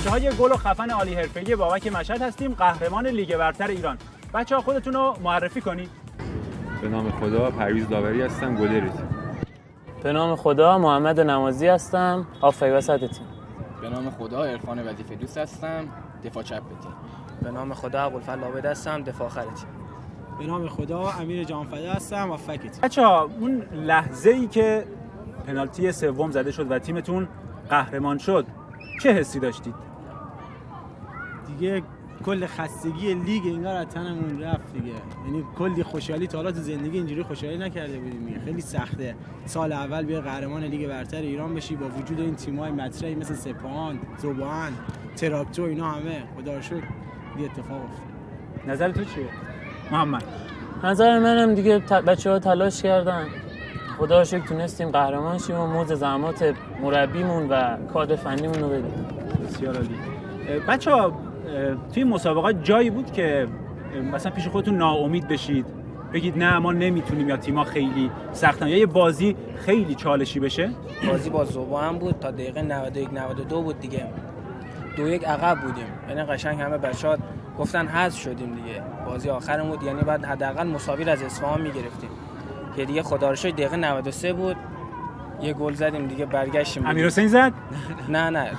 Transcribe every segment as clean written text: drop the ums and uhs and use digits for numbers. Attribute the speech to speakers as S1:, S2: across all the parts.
S1: بچه‌های گل و خفن عالی حرفه‌ای بابک مشهد هستیم، قهرمان لیگ برتر ایران. بچه‌ها خودتون رو معرفی کنید.
S2: به نام خدا پرویز داوری هستم، گلر تیم.
S3: به نام خدا محمد نمازی هستم، هافبک وسط تیم.
S4: به نام خدا عرفان وظیفه دوست هستم، دفاع چپ تیم.
S5: به نام خدا ابوالفضل عابد هستم، دفاع آخر تیم.
S6: به نام خدا امیر جانفده هستم، هافبک تیم.
S1: بچه‌ها اون لحظه‌ای که پنالتی سوم زده شد و تیمتون قهرمان شد، چه حسی داشتید؟
S6: دیگه کل خستگی لیگ انگار از تنمون رفت دیگه. یعنی کلی خوشحالی تا حالا تو زندگی اینجوری خوشحالی نکرده بودیم دیگه. خیلی سخته سال اول بیا قهرمان لیگ برتر ایران بشی با وجود این تیم‌های مطرحی مثل سپاهان، ذوبان، تراکتور، اینا همه خدا رو شکر یه اتفاق افتاد.
S1: نظر تو چیه محمد؟
S3: نظر منم دیگه بچه‌ها تلاش کردن، خدا رو شکر تونستیم قهرمان شیم و موز زحمات مربیمون و کادر فنیمون رو بدیم.
S1: بسیار عالی. بچه‌ها توی مسابقات جایی بود که مثلا پیش خودتون ناامید بشید، بگید نه ما نمیتونیم یا تیم‌ها خیلی سختن، یا یه بازی خیلی چالشی بشه؟
S5: بازی با ذوبان بود تا دقیقه 91 92 بود دیگه. 2-1 عقب بودیم. یعنی قشنگ همه بچه‌ها گفتن حذف شدیم دیگه. بازی آخرمون بود، یعنی بعد حداقل مساوی از اصفهان می‌گرفتیم. که دیگه خدا رو شکر دقیقه 93 بود. یه گل زدیم دیگه برگشتیم.
S1: امیرحسین زد؟
S5: نه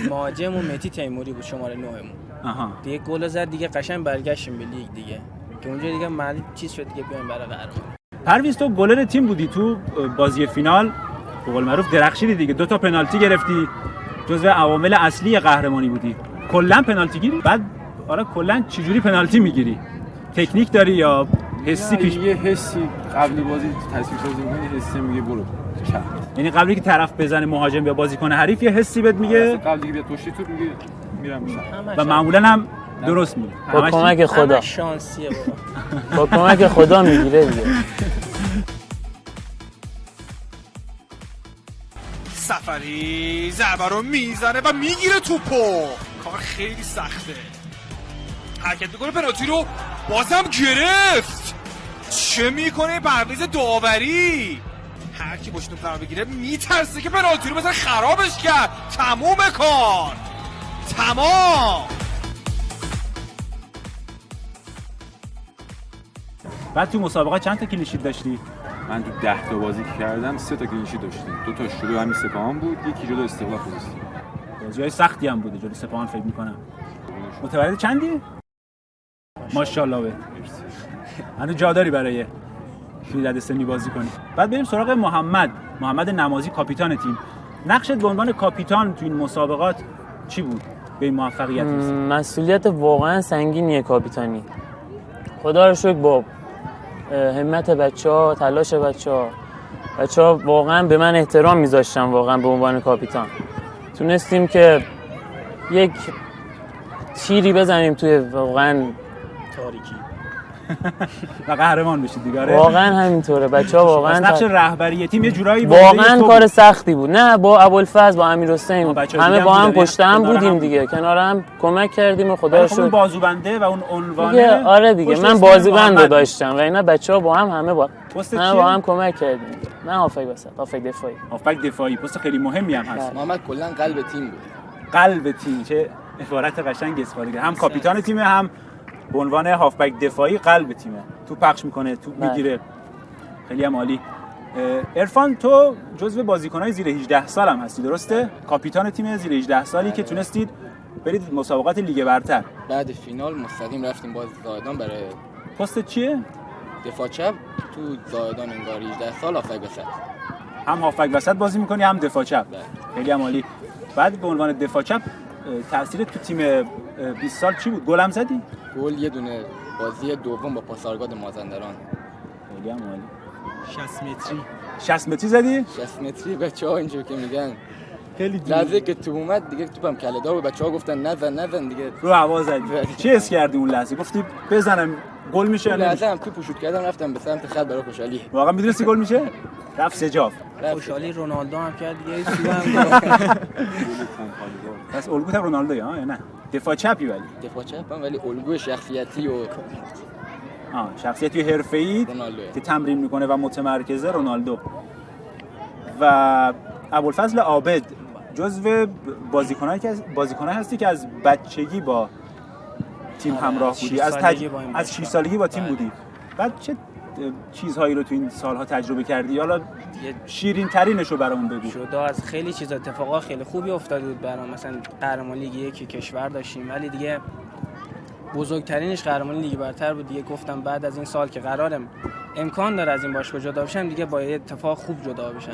S5: مهاجممون مهدی تیموری بود، شماره 9 مون.
S1: آها.
S5: دیگه گل زد دیگه قشنگ برگشتیم به لیگ دیگه. که اونجا دیگه معلوم چیز شد دیگه بیایم برای قهرمانی.
S1: پرویز تو گلر تیم بودی تو بازی فینال، به قول معروف درخشیدی دیگه، 2 تا پنالتی گرفتی، جزو عوامل اصلی قهرمانی بودی. کلا پنالتی گیری؟ بعد آره کلا چجوری پنالتی میگیری؟ تکنیک داری یا حسی پیش؟
S2: یه حسی قبل بازی تصویر سازی می‌کنی، حسی میگه برو چپ.
S1: یعنی قبلی که طرف بزنه مهاجم یا بازیکن حریف یه حسی بهت میگه،
S2: قبل دیگه بیاد پشت تو میگه میرم چپ.
S1: و معمولا هم درست میگه.
S3: با کمک خدا.
S5: شانسیه
S3: با کمک خدا میگیره دیگه.
S7: سفری ضربه رو میزنه و میگیره توپو. کار خیلی سخته. حرکت میکنه پنالتی رو بازم گرفت. چه میکنه پرویز داوری؟ هر کی پشت توپ قرار بگیره میترسه که پنالتی رو مثلا خرابش کرد. تموم کار تمام.
S1: بعد تو مسابقه چند تا کلین شیت داشتی؟
S2: من تو 10 تا بازی که کردم 3 تا کلین شیت داشتیم. 2 تا شروع همین سپاهان بود، یکی جلو استقلال خوزستان.
S1: بازی‌های سختی هم بوده جلو سپاهان فکر می‌کنم. متولد چندی؟ ماشاءالله به. هنوز جا داری برای شیرد سنی بازی کنی. بعد بریم سراغ محمد نمازی، کاپیتان تیم. نقشت به عنوان کاپیتان تو این مسابقات چی بود؟ به این موفقیت رسید؟
S3: مسئولیت واقعا سنگینیه کاپیتانی. خدا رو شکر با همت بچه‌ها، تلاش بچه‌ها واقعا به من احترام می‌ذاشتن، واقعا به عنوان کاپیتان تونستیم که یک تیری بزنیم توی واقعا
S5: تاریکی
S1: و قهرمان بشید دیگه.
S3: واقعا همینطوره. بچه‌ها واقعا
S1: نقش رهبری تیم یه جورایی
S3: واقعا کار سختی بود. نه با ابوالفضل، با امیرحسین همه با هم پشت هم بودیم دیگه، کنار هم کمک کردیم و خدا رو شکر.
S1: اون بازوبنده و اون عنوانه.
S3: آره دیگه من بازوبند رو داشتم و اینا بچه‌ها با هم با هم کمک کردیم. من هافبک وسط، هافبک دفاعی.
S1: پست خیلی مهمی هم هست.
S4: محمد کلا قلب تیم بود.
S1: قلب تیم، چه عبارت قشنگ استفاده کرد. هم کاپیتان تیم، هم به عنوان هافبک دفاعی قلب تیمه. تو پخش میکنه، تو میگیره. خیلی هم عالی. عرفان تو جزو بازیکن‌های زیر 18 سال هم هستی، درسته؟ کاپیتان تیم زیر 18 سالی که تونستید برید مسابقات لیگ برتر.
S4: بعد فینال مستقیم رفتیم باز زایدان برای
S1: پست چیه؟
S4: دفاع چپ تو زایدان انگار 18 سال هافبک وسط.
S1: هم هافبک وسط بازی می‌کنی هم دفاع چپ. خیلی هم عالی. بعد به عنوان دفاع چپ تاثیرت تو تیم 20 سال چی بود؟ گل هم زدی؟
S4: گل یه دونه بازی دوم با پاسارگاد مازندران.
S1: خیلی هم عالی.
S6: 60 متری
S1: 60 متری زدی؟
S4: 60 متری بچه‌ها اینجوری که میگن.
S6: خیلی
S4: لحظه که تو اومد دیگه توپم کله‌دار بود، بچه‌ها گفتن نزن دیگه.
S1: رو هوا زدی. چی حس کردی اون لحظه؟ گفتی بزنم گل میشه یا
S4: لحظه هم توپو شوت کردم رفتم به سمت خط برای خوشحالی.
S1: واقعا میدونستی گل میشه؟ رفت سجاف.
S5: خوشحالی رونالدو هم کرد دیگه. سو هم
S1: پس الگوت رونالدو یا نه؟ دفاع چپی ولی.
S4: دفاع چپم ولی الگوی شخصیتی و
S1: شخصیتی حرفه‌ای که تمرین میکنه و متمرکزه رونالدو. و ابوالفضل عابد جزو بازیکنایی هستی که از بچگی با تیم همراه بودی، از 6 سالگی با تیم بودی. بعد چه چیزهایی رو تو این سالها تجربه کردی؟ حالا شیرین ترینش رو برامون بگو.
S5: شده از خیلی چیز اتفاقا خیلی خوبی افتاده بود برام، مثلا قهرمان لیگ یک کشور داشتیم، ولی دیگه بزرگترینش قهرمانی لیگ برتر بود دیگه. گفتم بعد از این سال که قرارم امکان داره از این باشگاه جدا بشم دیگه با یه اتفاق خوب جدا بشم.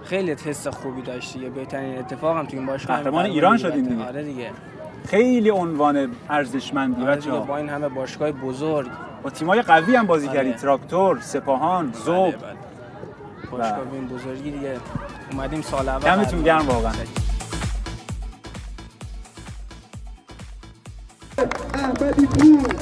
S5: خیلی حس خوبی داشت دیگه، بهترین اتفاقم تو این باشگاه
S1: قهرمان ایران شدیم دیگه.
S5: آره دیگه،
S1: خیلی عنوان ارزشمندی
S5: بچه‌ها. با این همه باشگاه بزرگ
S1: با تیمای قوی هم بازی کردی، تراکتور، سپاهان، ذوب.
S5: باشگاه این بزرگی دیگه اومدیم سال اول.
S1: دمتون گرم واقعا.
S8: احمدی پور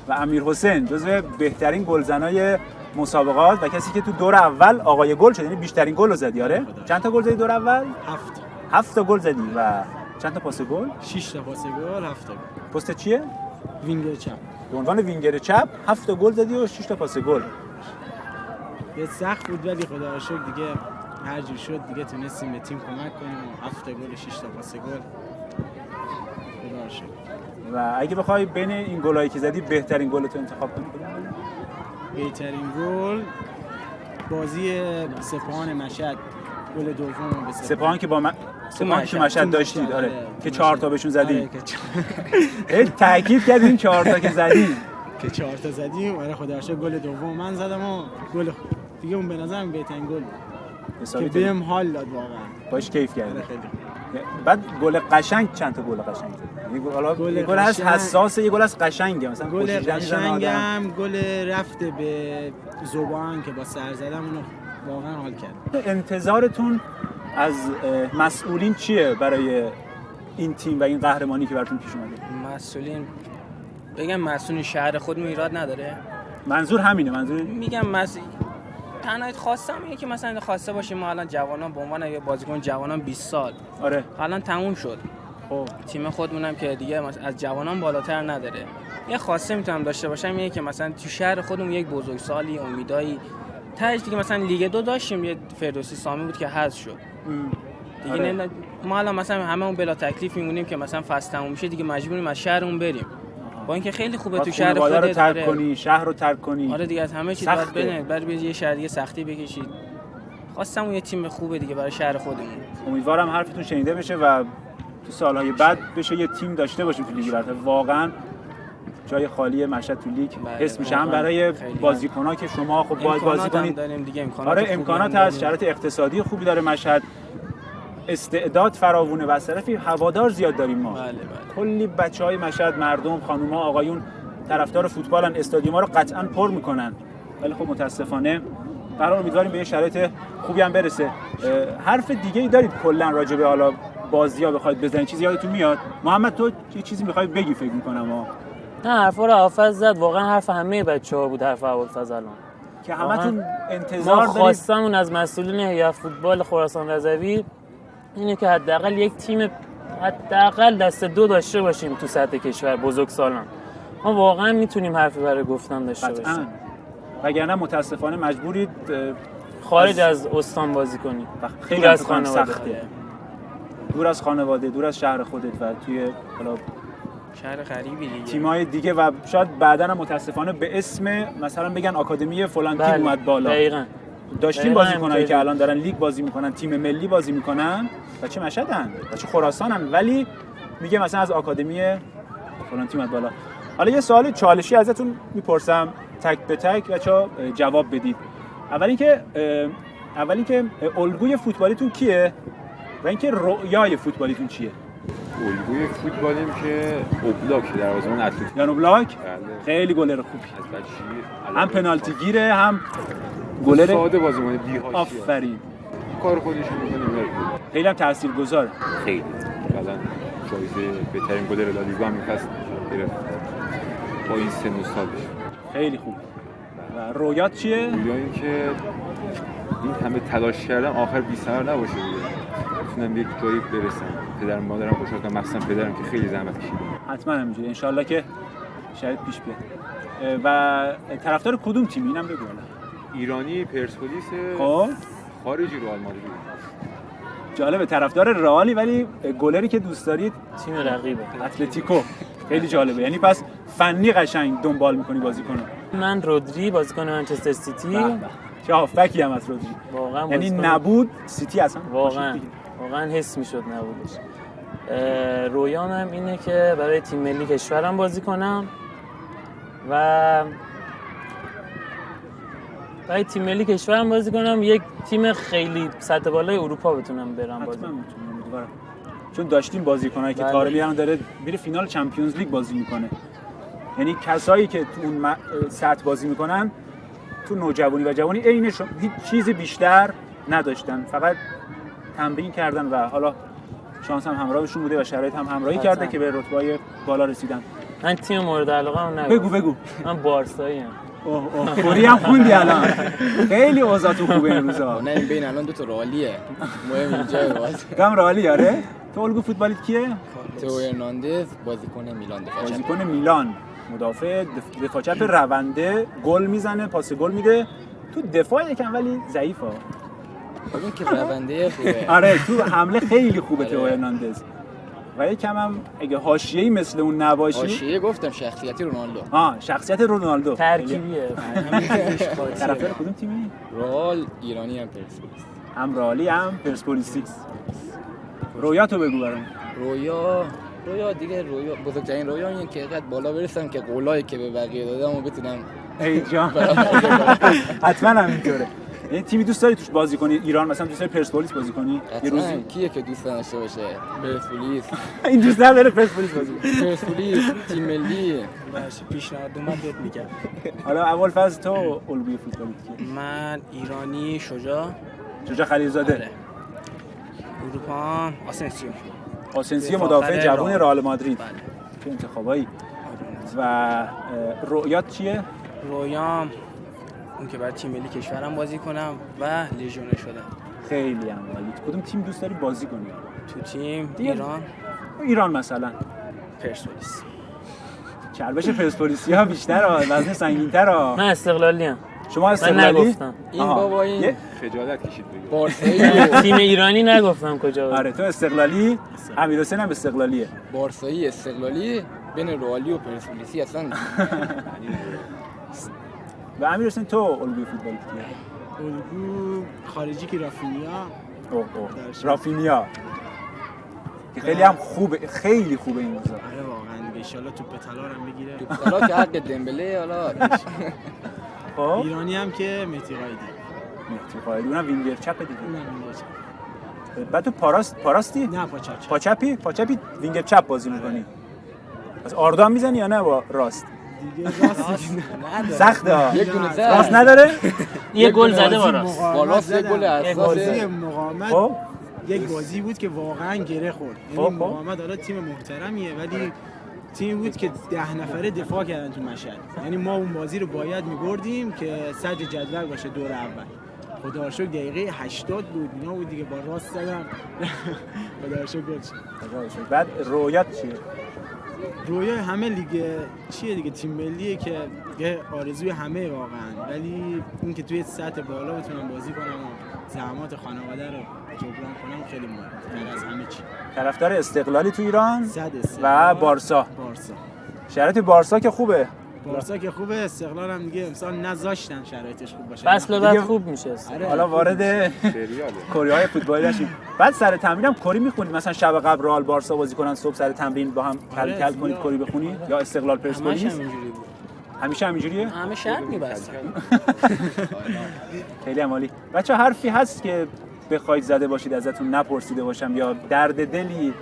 S1: و امیرحسین جزو بهترین گلزنای مسابقات و کسی که تو دور اول آقای گل شد، یعنی بیشترین گل رو زدی. آره چند تا گل زدی دور اول؟ 7 تا گل زدی. و چند تا پاس گل؟
S6: 6 تا پاس گل، 7 تا گل.
S1: پست چیه؟
S6: وینگر چپ.
S1: به عنوان وینگر چپ 7 تا گل زدی و 6 تا پاس گل.
S6: یه سخت بود ولی خدا رو شکر دیگه هر جور شد دیگه تونستیم به تیم کمک کنیم و 7 تا گل و 6 تا پاس گل. خدا رو شکر.
S1: و اگه بخوای بین این گلایی که زدی بهترین گل تو انتخاب کنی کدوم؟
S6: بهترین گل بازی سپاهان مشهد، گل دوم به
S1: سپاهان که با سپاهان که مشهد داشتید. آره که 4 تا بهشون زدی.
S6: آره
S1: تاکید کردی این 4 تا که زدی
S6: که 4 تا زدیم. آره خدا رو شکر گل دوم من زدم و گل دیگه اون به نظرم بهترین گل بود که بهم حال داد واقعا.
S1: باش کیف کردی.
S6: خیلی.
S1: بعد گل قشنگ چند تا گل قشنگ زدی؟ یه گل از حساسه، یه گل از قشنگه. مثلا
S6: گل قشنگم گل رفته به زبان که با سر زدم اونو واقعا حال کرد.
S1: انتظارتون از مسئولین چیه برای این تیم و این قهرمانی که براتون پیش اومده؟
S5: مسئولین بگم مسئول شهر خودمون ایراد نداره.
S1: منظور همینه. منظور
S5: میگم تنها خواستم اینه که مثلا خواسته باشیم ما الان جوانان به عنوان یه بازیکن جوانان 20 سال
S1: آره
S5: الان تموم شد. خب تیم خودمونم که دیگه از جوانان بالاتر نداره. یه خواسته میتونم داشته باشم اینه که مثلا تو شهر خودمون یک بزرگسالی امیدایی تاج دیگه مثلا لیگ 2 داشتیم، یه فردوسی سامی بود که حذف شد دیگه. آره. ما الان مثلا هممون بلا تکلیف میمونیم که مثلا فصل تموم میشه دیگه مجبوریم از شهرمون بریم، با اینکه خیلی خوبه تو شهر خودت
S1: رو ترک کنی، شهر رو ترک کنی.
S5: آره دیگه از همه چیز باید ببینید، برای یه شهر دیگه سختی بکشید. خواستم یه تیم خوبه دیگه برای شهر خودمون.
S1: امیدوارم حرفتون شنیده بشه و تو سالهای بعد بشه یه تیم داشته باشیم تو لیگ برتر. واقعا جای خالی مشهد تو لیگ حس میشه، هم برای بازیکن‌ها که شما خب باید بازی کنید. آره امکانات هست، شرایط اقتصادی خوبی داره مشهد، استعداد فراوونه و از طرفی هوادار زیاد داریم ما.
S5: بله.
S1: کلی بچهای مشهد، مردم، خانوما، آقایون طرفدار فوتبالن، استادیوم‌ها رو قطعاً پر میکنن. ولی خب متاسفانه قرار امیدواریم به یه شرایط خوبی هم برسه. حرف دیگه‌ای دارید کلا راجع به حالا بازی‌ها بخواید بزنید؟ چیزی یادتون میاد؟ محمد تو یه چیزی می‌خوای بگی فکر می‌کنم
S3: نه حرفا رو حافظ زد، واقعا حرف همه بچه‌ها بود، حرف ابوالفضل الان
S1: که همتون انتظار دارید.
S3: خواستمون از مسئولین هیئت فوتبال خراسان رضوی اینه که حداقل یک تیم حداقل دست دو داشته باشیم تو سطح کشور بزرگسالان. ما واقعا میتونیم حرفی برای گفتن داشته باشیم،
S1: وگرنه متاسفانه مجبورید
S3: خارج از استان بازی کنید،
S1: خیلی از خانواده سخته. دور از خانواده، دور از شهر خودت و توی حالا
S5: شهر غریبی دیگه،
S1: تیم‌های دیگه و شاید بعداً هم متاسفانه به اسم مثلا بگن آکادمی فلان تیم اومد بالا.
S3: دقیقاً
S1: داشتیم بازیکنایی که الان دارن لیگ بازی میکنن، تیم ملی بازی میکنن، بچه مشهدن، بچه خراسانن، ولی میگه مثلا از آکادمی فلان تیم اومد بالا. حالا یه سوال چالشی ازتون میپرسم تک به تک بچه‌ها جواب بدید. اول اینکه الگوی فوتبالیتون کیه و اینکه رویای فوتبالیتون چیه؟
S2: الگوی فوتبالیم که اوبلاک دروازه‌بان اتلتیکو.
S1: یان اوبلاک
S2: بله.
S1: خیلی گلر خوبی،
S2: از بچگی
S1: هم پنالتی گیره هم گلر
S2: ساده بازیکن بی‌حاشیه.
S1: آفرین.
S2: کار خودش رو می‌کنه.
S1: خیلی هم تاثیرگذاره.
S2: خیلی. مثلا جایزه بهترین گلر لالیگا هم این فصل گرفت. با این سن و سالش.
S1: خیلی خوب. و رویات چیه؟
S2: یا اینکه این همه تلاش کردم آخر بی‌ثمر نباشه دیگه. بتونم یک جایی برسم. پدرم مادرم خوشحال کنم، مخصوصا پدرم که خیلی زحمت کشیده.
S1: حتما همینجوری. انشالله که شاید پیش بیاد. و طرفدار کدوم تیمی اینم بگو.
S2: ایرانی پرسپولیس،
S1: خب
S2: خارجی رئال مادرید.
S1: جالبه، طرفدار رئالی ولی گلری که دوست دارید
S3: تیم رقیبه
S1: اتلتیکو. خیلی جالبه. یعنی پس فنی قشنگ دنبال می‌کنی بازیکنو.
S3: من رودری بازیکن منچستر سیتی.
S1: چه هافبکی هم از رودری.
S3: واقعا
S1: یعنی نبود سیتی اصلا
S3: واقعا حس میشد نبودش. رویام هم اینه که برای تیم ملی کشورم بازی کنم و برای تیم ملی کشورم بازی کنم، یک تیم خیلی سطح بالای اروپا بتونم برم بازی کنم.
S1: چون داشتیم بازیکنایی که
S3: بله.
S1: طارمی هم داره میره فینال چمپیونز لیگ بازی میکنه. یعنی کسایی که تو اون سطح بازی میکنن تو نوجوانی و جوانی هیچ چیز بیشتر نداشتن، فقط تمرین کردن و حالا شانس هم همراهشون بوده و شرایط هم همراهی کرده که به رتبه‌های بالا رسیدن.
S3: من تیم مورد علاقه‌ام نگم.
S1: بگو.
S3: من بارسایی ام.
S1: اوه کوری هم خوندی الان. خیلی اوضاع تو خوبه این روزا.
S4: نه این بین الان دو تا رئالیه. مهم اینجا باز.
S1: کم رئالی آره. تو الگو فوتبالیت کیه؟
S4: تو هرناندز بازیکن میلان دفاع چپ.
S1: بازیکن میلان، مدافع دفاع چپ رونده، گل میزنه، پاس گل میده. تو دفاع یکم ولی ضعیفه.
S4: ببین که رونده خوبه.
S1: آره تو حمله خیلی خوبه تو هرناندز. و یکم هم اگه حاشیه‌ای مثل اون نباشی.
S4: حاشیه گفتم شخصیتی رونالدو.
S1: شخصیت رونالدو.
S3: ترکیبیه.
S1: طرفدار کدوم تیمی؟
S4: رئال، ایرانی هم پرسپولیس.
S1: هم رئالی هم پرسپولیس. رویاتو بگو برام.
S4: رویا دیگه بزرگترین رویا اینه که قد بالا برسم که قولایی که به بقیه دادم و بتونم
S1: ای جان. حتما همینطوره. یعنی تیمی دوست داری توش بازی کنی؟ ایران مثلا دوست داری پرسپولیس بازی کنی؟
S4: یه روزی کیه که دوست داشته باشه؟ پرسپولیس.
S1: این دوست نداره پرسپولیس بازی کنه.
S4: پرسپولیس تیم ملی.
S5: باشه پیشنهاد اومد بهت میگم.
S1: حالا اول فاز تو الگوی فوتبالیت کیه؟
S5: من ایرانی شجاع
S1: خلیلزاده.
S5: اروپا
S1: آسنسیو مدافع جوان رئال مادرید.
S5: بله.
S1: چه انتخابایی. و رویات چیه؟
S5: رویام اون که برای تیم ملی کشورم بازی کنم و لژیونر شدم.
S1: خیلی هم عالی. کدوم تیم دوست داری بازی کنی؟
S5: تو تیم
S1: ایران مثلا
S5: پرسپولیس.
S1: چربش پرسپولیسی‌ها بیشتره، وزن سنگین‌تره.
S3: من استقلالی ام.
S1: شما استقلالی؟
S3: نگفتم.
S4: این بابا این
S2: خجالت کشید بگید.
S4: بارسایی.
S3: تیم ایرانی نگفتم کجا بود.
S1: آره تو استقلالی، امیرحسین هم استقلالیه.
S4: بارسایی استقلالی بین رئالی و پرسپولیسی اصلا.
S1: و امیرحسین تو الگوی فوتبالیت کیه؟
S6: الگو خارجی که
S1: رافینیا. که خیلی هم خوبه، خیلی خوبه این روزا.
S6: آره واقعا ان شاءالله توپ طلا رو هم بگیره.
S4: توپ طلا که حق دمبله حالا.
S1: خب
S6: ایرانی هم که مهدی قائدی.
S1: اونم وینگر چپ دیگه.
S6: اونم وینگر چپ.
S1: بعد تو پاراستی؟
S6: نه پاچپ.
S1: پاچپی وینگر چپ بازی می‌کنی. پس آردا میزنی یا نه با راست؟
S6: دیگه راست
S1: سخته.
S4: یک دونه
S1: راست نداره؟
S3: یه گل زده با راست.
S4: با راست یک گل اساس.
S6: بازی مقاومت یک بازی بود که واقعا گره خورد. یعنی مقاومت حالا تیم محترمیه ولی تیمی بود که 10 نفره دفاع کردن تو مشهد. یعنی ما اون بازی رو باید می‌بردیم که صدر جدول باشه دور اول. خدا رو شکر دقیقه 80 بود اینا بود دیگه با راست زدم. خدا رو شکر گل شد.
S1: بعد رویات چیه؟
S6: رویای همه لیگ چیه دیگه تیم ملیه که یه آرزوی همه واقعا ولی این که توی سطح بالا بتونم بازی کنم و زحمات خانواده رو جبران کنم خیلی مهمه از همه چی.
S1: طرفدار استقلالی تو ایران
S6: و
S1: بارسا. شرایط بارسا که خوبه.
S6: استقلال هم دیگه امسال نذاشتن شرایطش خوب باشه.
S3: فصل بعد خوب میشه.
S1: حالا وارد کوریای فوتبالی نشیم. بعد سر تمرینم کری میخونید مثلا شب قبل رئال بارسا بازی کنن صبح سر تمرین با هم کل کنید کری بخونید یا استقلال پرسپولیس؟ همیشه همینجوریه؟
S5: همه شرط می‌بستن.
S1: خیلی عالی. بچه حرفی هست که بخواید زده باشید ازتون نپرسیده باشم یا درد دلی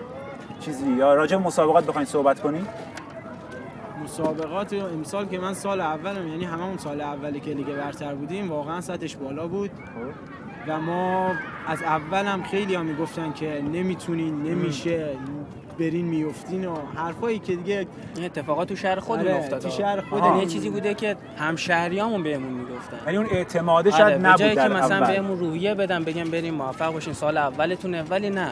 S1: چیزی یا راجع به مسابقات بخواید صحبت کنید؟
S6: مسابقات امسال که من سال اولم، یعنی هممون سال اولی که لیگ برتر بودیم، واقعا سطحش بالا بود و ما از اول هم خیلی ها میگفتن که نمیتونین، نمیشه، برین میافتین و حرفایی که دیگه
S5: این اتفاقات تو شهر خودمون افتاد.
S6: تو شهر خودمون
S5: یه چیزی بوده که همشهریامون بهمون میگفتن.
S1: یعنی اون اعتماده شاید نبود
S5: جایی
S1: در
S5: که مثلا
S1: اول.
S5: بهمون روحیه بدن بگم بریم موفق باشین سال اولتونه، ولی نه.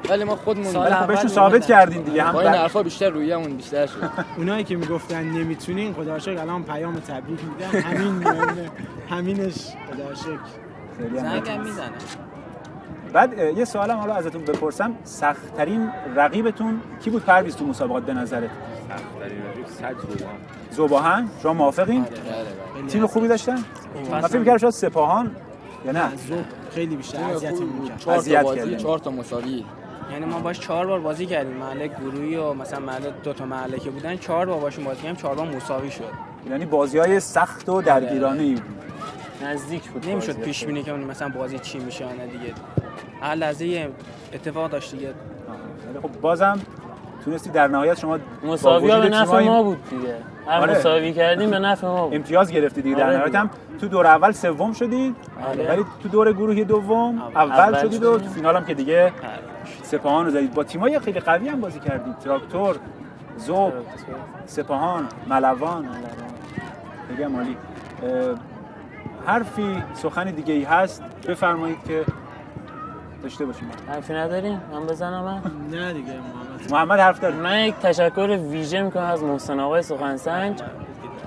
S4: ولی ما خودمون
S5: سال
S1: خب بهشون
S5: اول
S1: ثابت
S5: می‌بودن.
S1: کردین دیگه. هم
S4: با این حرفا بیشتر رویمون بیشتر شد.
S6: اونایی که میگفتن نمیتونین، خدا رو شکر الان پیام تبریک میدم. همینش خدا رو شکر.
S1: خیلی هم
S5: زنگ
S1: عالی.
S5: هم میزنه.
S1: بعد یه سوالم حالا ازتون بپرسم، سخت‌ترین رقیبتون کی بود پرویز تو مسابقات به نظرت؟
S2: سخت‌ترین رقیب صد
S1: ذوباهن؟ شما موافقین؟ تیم خوبی داشتن؟ من فکر می‌کردم شاید سپاهان یا نه؟
S6: زوب خیلی بیشتر اذیتمون کرد.
S4: 4
S1: اذیت
S4: تا بازی
S1: کردن.
S4: 4 تا مساوی.
S5: یعنی ما باش 4 بار بازی کردیم، محله گروهی و مثلا محله 2 تا محله که بودن 4 بار باشون بازی کردیم، 4 بار مساوی شد.
S1: یعنی بازی‌های سخت و درگیرانه‌ای بود.
S3: نزدیک بود.
S5: نمیشد
S3: بازی.
S5: پیش بینی که مثلا بازی چی میشه یا نه دیگه. هر لحظه یه اتفاق داشت دیگه.
S1: ولی خب بازم تونستی در نهایت شما با
S3: مساوی ها به
S1: وجود
S3: نفع
S1: تیمای
S3: ما بود دیگه. هر
S1: آره.
S3: مساوی کردیم به نفع ما بود.
S1: امتیاز گرفتی دیگه. در
S3: آره
S1: نهایت
S3: دیگه.
S1: هم تو دور اول سوم شدید،
S3: آره.
S1: ولی تو دور گروهی دوم اول
S3: اول
S1: شدید و تو
S3: شدیم.
S1: فینال هم که دیگه سپاهان رو زدید. با تیمای خیلی قوی هم بازی کردید. تراکتور، ذوب، سپاهان، ملوان. خیلی هم عالی. حرفی سخنی دیگه ای هست بفرمایید که داشته باشیم.
S3: حرفی نداریم؟ من بزنم من؟
S6: نه دیگه
S1: محمد حرف داره.
S3: من یک تشکر ویژه میکنم از محسن آقای سخنسنج.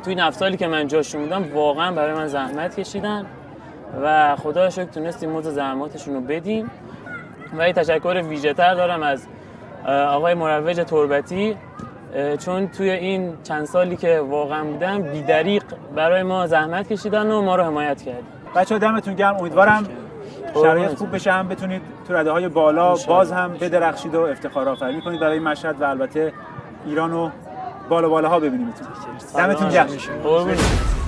S3: توی این سالی که من جاشون بودم واقعا برای من زحمت کشیدن و خدا رو شکر تونستیم مزد زحماتشون رو بدیم. و یک تشکر ویژه تر دارم از آقای مروج تربتی، چون توی این چند سالی که واقعا بودم بی‌دریغ برای ما زحمت کشیدن و ما رو حمایت کردن.
S1: بچه‌ها دمتون گرم. امیدوارم شرایط خوب بشه، هم بتونید تو رده‌های بالا باز هم بدرخشید و افتخار آفرینی کنید برای مشهد و البته ایران و بالاها ببینیمتون. دمتون گرم.
S3: قربونت.